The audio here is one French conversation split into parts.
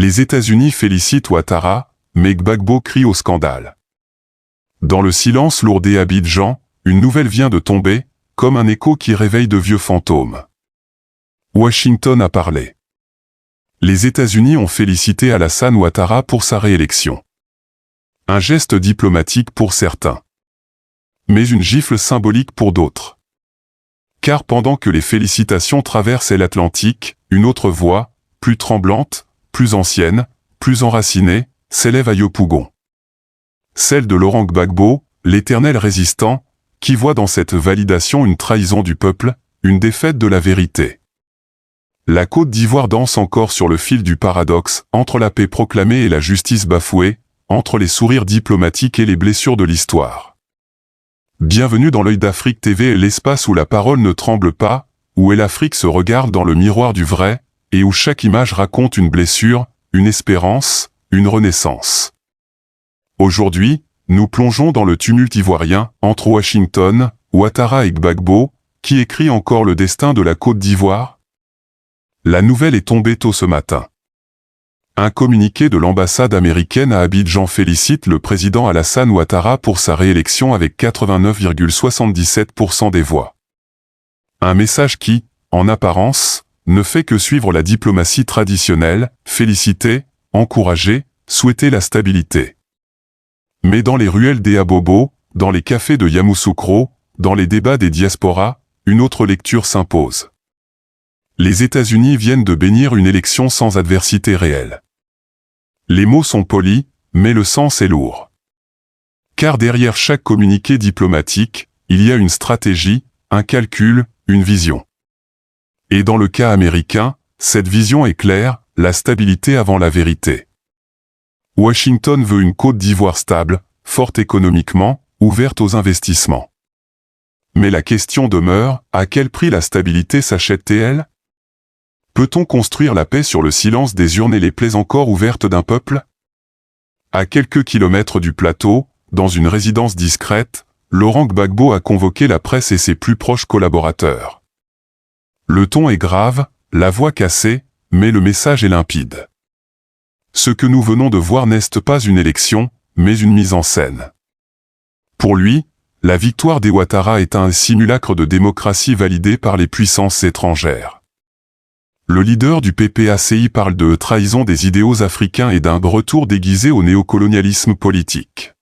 Les États-Unis félicitent Ouattara, mais Gbagbo crie au scandale. Dans le silence lourd d'Abidjan, une nouvelle vient de tomber, comme un écho qui réveille de vieux fantômes. Washington a parlé. Les États-Unis ont félicité Alassane Ouattara pour sa réélection. Un geste diplomatique pour certains. Mais une gifle symbolique pour d'autres. Car pendant que les félicitations traversent l'Atlantique, une autre voix, plus tremblante, plus ancienne, plus enracinée, s'élève à Yopougon. Celle de Laurent Gbagbo, l'éternel résistant, qui voit dans cette validation une trahison du peuple, une défaite de la vérité. La Côte d'Ivoire danse encore sur le fil du paradoxe, entre la paix proclamée et la justice bafouée, entre les sourires diplomatiques et les blessures de l'histoire. Bienvenue dans l'œil d'Afrique TV, l'espace où la parole ne tremble pas, où l'Afrique se regarde dans le miroir du vrai, et où chaque image raconte une blessure, une espérance, une renaissance. Aujourd'hui, nous plongeons dans le tumulte ivoirien, entre Washington, Ouattara et Gbagbo, qui écrit encore le destin de la Côte d'Ivoire. La nouvelle est tombée tôt ce matin. Un communiqué de l'ambassade américaine à Abidjan félicite le président Alassane Ouattara pour sa réélection avec 89,77% des voix. Un message qui, en apparence, ne fait que suivre la diplomatie traditionnelle, féliciter, encourager, souhaiter la stabilité. Mais dans les ruelles d'Eabobo, dans les cafés de Yamoussoukro, dans les débats des diasporas, une autre lecture s'impose. Les États-Unis viennent de bénir une élection sans adversité réelle. Les mots sont polis, mais le sens est lourd. Car derrière chaque communiqué diplomatique, il y a une stratégie, un calcul, une vision. Et dans le cas américain, cette vision est claire, la stabilité avant la vérité. Washington veut une Côte d'Ivoire stable, forte économiquement, ouverte aux investissements. Mais la question demeure, à quel prix la stabilité s'achète-t-elle ? Peut-on construire la paix sur le silence des urnes et les plaies encore ouvertes d'un peuple ? À quelques kilomètres du plateau, dans une résidence discrète, Laurent Gbagbo a convoqué la presse et ses plus proches collaborateurs. Le ton est grave, la voix cassée, mais le message est limpide. Ce que nous venons de voir n'est pas une élection, mais une mise en scène. Pour lui, la victoire des Ouattara est un simulacre de démocratie validé par les puissances étrangères. Le leader du PPACI parle de trahison des idéaux africains et d'un retour déguisé au néocolonialisme politique.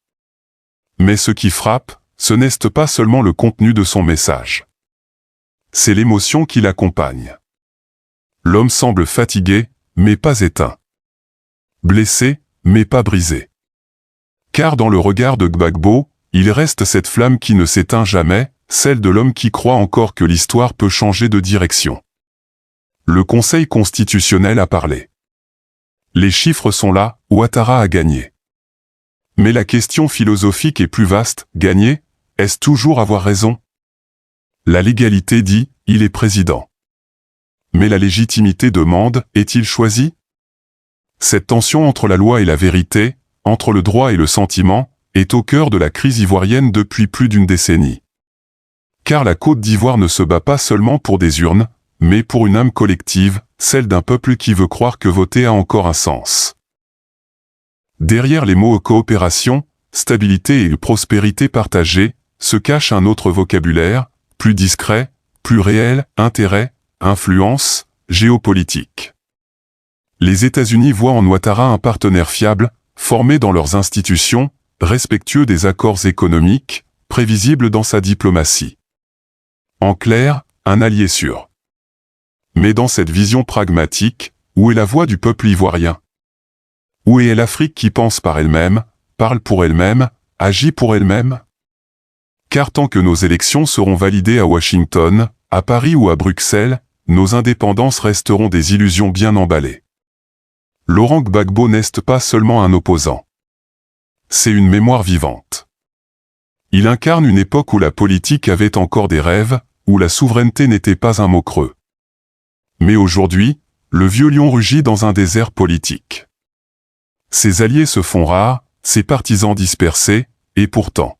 Mais ce qui frappe, ce n'est pas seulement le contenu de son message. C'est l'émotion qui l'accompagne. L'homme semble fatigué, mais pas éteint. Blessé, mais pas brisé. Car dans le regard de Gbagbo, il reste cette flamme qui ne s'éteint jamais, celle de l'homme qui croit encore que l'histoire peut changer de direction. Le Conseil constitutionnel a parlé. Les chiffres sont là, Ouattara a gagné. Mais la question philosophique est plus vaste, gagner, est-ce toujours avoir raison ? La légalité dit, il est président. Mais la légitimité demande, est-il choisi ? Cette tension entre la loi et la vérité, entre le droit et le sentiment, est au cœur de la crise ivoirienne depuis plus d'une décennie. Car la Côte d'Ivoire ne se bat pas seulement pour des urnes, mais pour une âme collective, celle d'un peuple qui veut croire que voter a encore un sens. Derrière les mots coopération, stabilité et prospérité partagée, se cache un autre vocabulaire, plus discret, plus réel, intérêt, influence, géopolitique. Les États-Unis voient en Ouattara un partenaire fiable, formé dans leurs institutions, respectueux des accords économiques, prévisible dans sa diplomatie. En clair, un allié sûr. Mais dans cette vision pragmatique, où est la voix du peuple ivoirien ? Où est l'Afrique qui pense par elle-même, parle pour elle-même, agit pour elle-même ? Car tant que nos élections seront validées à Washington, à Paris ou à Bruxelles, nos indépendances resteront des illusions bien emballées. Laurent Gbagbo n'est pas seulement un opposant. C'est une mémoire vivante. Il incarne une époque où la politique avait encore des rêves, où la souveraineté n'était pas un mot creux. Mais aujourd'hui, le vieux lion rugit dans un désert politique. Ses alliés se font rares, ses partisans dispersés, et pourtant.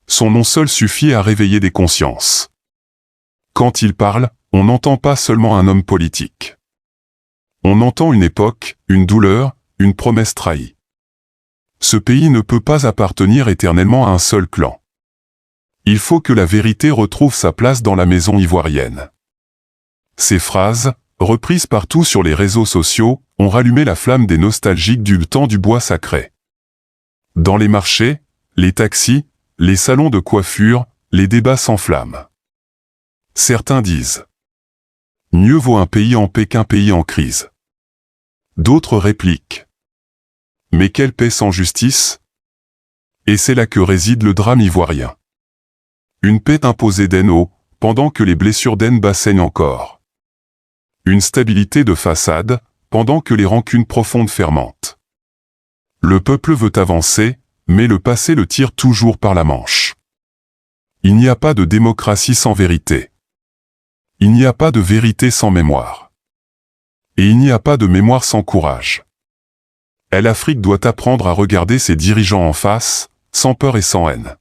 Son nom seul suffit à réveiller des consciences. Quand il parle, on n'entend pas seulement un homme politique. On entend une époque, une douleur, une promesse trahie. Ce pays ne peut pas appartenir éternellement à un seul clan. Il faut que la vérité retrouve sa place dans la maison ivoirienne. Ces phrases, reprises partout sur les réseaux sociaux, ont rallumé la flamme des nostalgiques du temps du bois sacré. Dans les marchés, les taxis, les salons de coiffure, les débats s'enflamment. Certains disent « Mieux vaut un pays en paix qu'un pays en crise ». D'autres répliquent « Mais quelle paix sans justice ?» Et c'est là que réside le drame ivoirien. Une paix imposée d'Enno, pendant que les blessures d'Enba saignent encore. Une stabilité de façade, pendant que les rancunes profondes fermentent. Le peuple veut avancer, mais le passé le tire toujours par la manche. Il n'y a pas de démocratie sans vérité. Il n'y a pas de vérité sans mémoire. Et il n'y a pas de mémoire sans courage. L'Afrique doit apprendre à regarder ses dirigeants en face, sans peur et sans haine.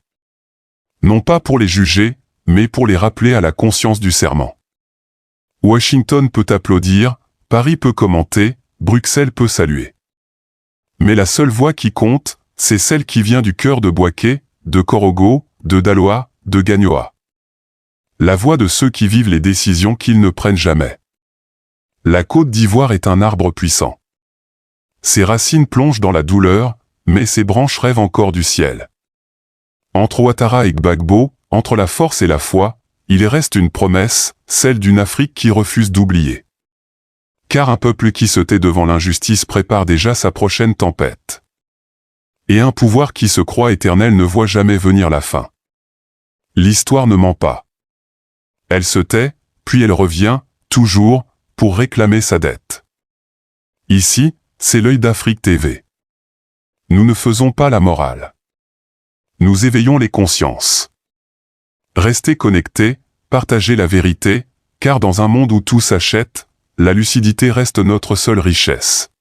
Non pas pour les juger, mais pour les rappeler à la conscience du serment. Washington peut applaudir, Paris peut commenter, Bruxelles peut saluer. Mais la seule voix qui compte, c'est celle qui vient du cœur de Bouaké, de Korogo, de Daloa, de Gagnoa. La voix de ceux qui vivent les décisions qu'ils ne prennent jamais. La Côte d'Ivoire est un arbre puissant. Ses racines plongent dans la douleur, mais ses branches rêvent encore du ciel. Entre Ouattara et Gbagbo, entre la force et la foi, il reste une promesse, celle d'une Afrique qui refuse d'oublier. Car un peuple qui se tait devant l'injustice prépare déjà sa prochaine tempête. Et un pouvoir qui se croit éternel ne voit jamais venir la fin. L'histoire ne ment pas. Elle se tait, puis elle revient, toujours, pour réclamer sa dette. Ici, c'est l'œil d'Afrique TV. Nous ne faisons pas la morale. Nous éveillons les consciences. Restez connectés, partagez la vérité, car dans un monde où tout s'achète, la lucidité reste notre seule richesse.